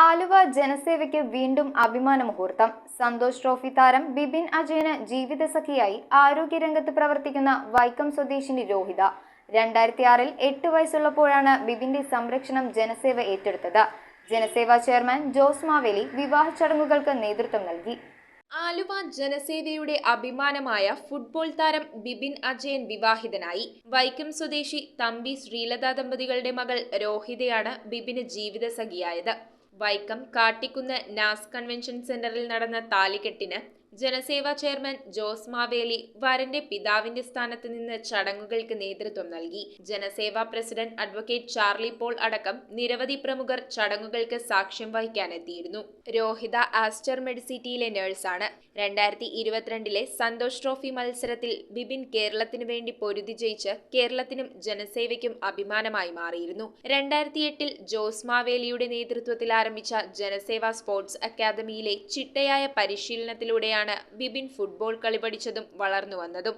ആലുവ ജനസേവയ്ക്ക് വീണ്ടും അഭിമാന മുഹൂർത്തം. സന്തോഷ് ട്രോഫി താരം ബിബിൻ അജയന് ജീവിതസഖിയായി ആരോഗ്യരംഗത്ത് പ്രവർത്തിക്കുന്ന വൈക്കം സ്വദേശിനി രോഹിത. 2006-ൽ 8 വയസ്സുള്ളപ്പോഴാണ് ബിബിന്റെ സംരക്ഷണം ജനസേവ ഏറ്റെടുത്തത്. ജനസേവാ ചെയർമാൻ ജോസ് മാവേലി വിവാഹ ചടങ്ങുകൾക്ക് നേതൃത്വം നൽകി. ആലുവ ജനസേവയുടെ അഭിമാനമായ ഫുട്ബോൾ താരം ബിബിൻ അജയൻ വിവാഹിതനായി. വൈക്കം സ്വദേശി തമ്പി ശ്രീലത ദമ്പതികളുടെ മകൾ രോഹിതയാണ് ബിബിന് ജീവിതസഖിയായത്. വൈക്കം കാട്ടിക്കുന്ന് നാസ് കൺവെൻഷൻ സെന്ററിൽ നടന്ന താലികെട്ടിന് ജനസേവാ ചെയർമാൻ ജോസ് മാവേലി വരന്റെ പിതാവിന്റെ സ്ഥാനത്ത് നിന്ന് ചടങ്ങുകൾക്ക് നേതൃത്വം നൽകി. Janaseva president advocate Charlie Paul അടക്കം നിരവധി പ്രമുഖർ ചടങ്ങുകൾക്ക് സാക്ഷ്യം വഹിക്കാനെത്തിയിരുന്നു. രോഹിത ആസ്റ്റർ മെഡിസിറ്റിയിലെ നഴ്സാണ്. 2022-ലെ സന്തോഷ് ട്രോഫി മത്സരത്തിൽ ബിബിൻ കേരളത്തിനു വേണ്ടി പൊരുതി ജയിച്ച് കേരളത്തിനും ജനസേവയ്ക്കും അഭിമാനമായി മാറിയിരുന്നു. 2008-ൽ ജോസ് മാവേലിയുടെ നേതൃത്വത്തിൽ ആരംഭിച്ച ജനസേവ സ്പോർട്സ് അക്കാദമിയിലെ ചിട്ടയായ പരിശീലനത്തിലൂടെയാണ് ബിബിൻ ഫുട്ബോൾ കളി പഠിച്ചതും വളർന്നു വന്നതും.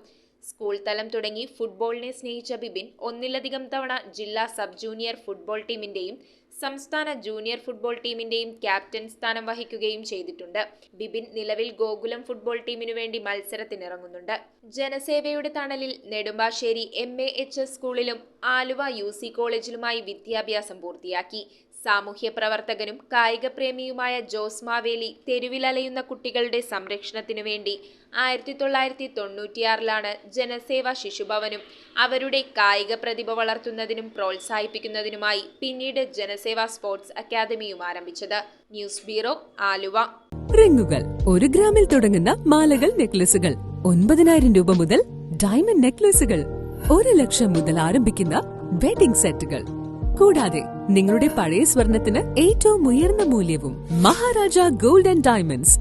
സ്കൂൾ തലം തുടങ്ങി ഫുട്ബോളിനെ സ്നേഹിച്ച ബിബിൻ ഒന്നിലധികം തവണ ജില്ലാ സബ് ജൂനിയർ ഫുട്ബോൾ ടീമിന്റെയും സംസ്ഥാന ജൂനിയർ ഫുട്ബോൾ ടീമിന്റെയും ക്യാപ്റ്റൻ സ്ഥാനം വഹിക്കുകയും ചെയ്തിട്ടുണ്ട്. ബിബിൻ നിലവിൽ ഗോകുലം ഫുട്ബോൾ ടീമിനു വേണ്ടി മത്സരത്തിനിറങ്ങുന്നുണ്ട്. ജനസേവയുടെ തണലിൽ നെടുമ്പാശ്ശേരി MAHS സ്കൂളിലും ആലുവ UC കോളേജിലുമായി വിദ്യാഭ്യാസം പൂർത്തിയാക്കി. സാമൂഹ്യ പ്രവർത്തകനും കായികപ്രേമിയുമായ ജോസ് മാവേലി തെരുവിലലയുന്ന കുട്ടികളുടെ സംരക്ഷണത്തിനു വേണ്ടി 1996-ലാണ് ജനസേവ ശിശുഭവനും അവരുടെ കായിക പ്രതിഭ വളർത്തുന്നതിനും പ്രോത്സാഹിപ്പിക്കുന്നതിനുമായി പിന്നീട് ജനസേവ സ്പോർട്സ് അക്കാദമിയും ആരംഭിച്ചത്. News bureau, Aluva. റിങ്ങുകൾ 1 ഗ്രാമിൽ തുടങ്ങുന്ന മാലകൾ, നെക്ലസുകൾ 9,000 രൂപ മുതൽ ഡയമണ്ട് നെക്ലസുകൾ 1 ലക്ഷം മുതൽ ആരംഭിക്കുന്ന വെഡിംഗ് സെറ്റുകൾ. കൂടാതെ നിങ്ങളുടെ പഴയ സ്വർണത്തിന് ഏറ്റവും ഉയർന്ന മൂല്യവും. Maharaja gold and diamonds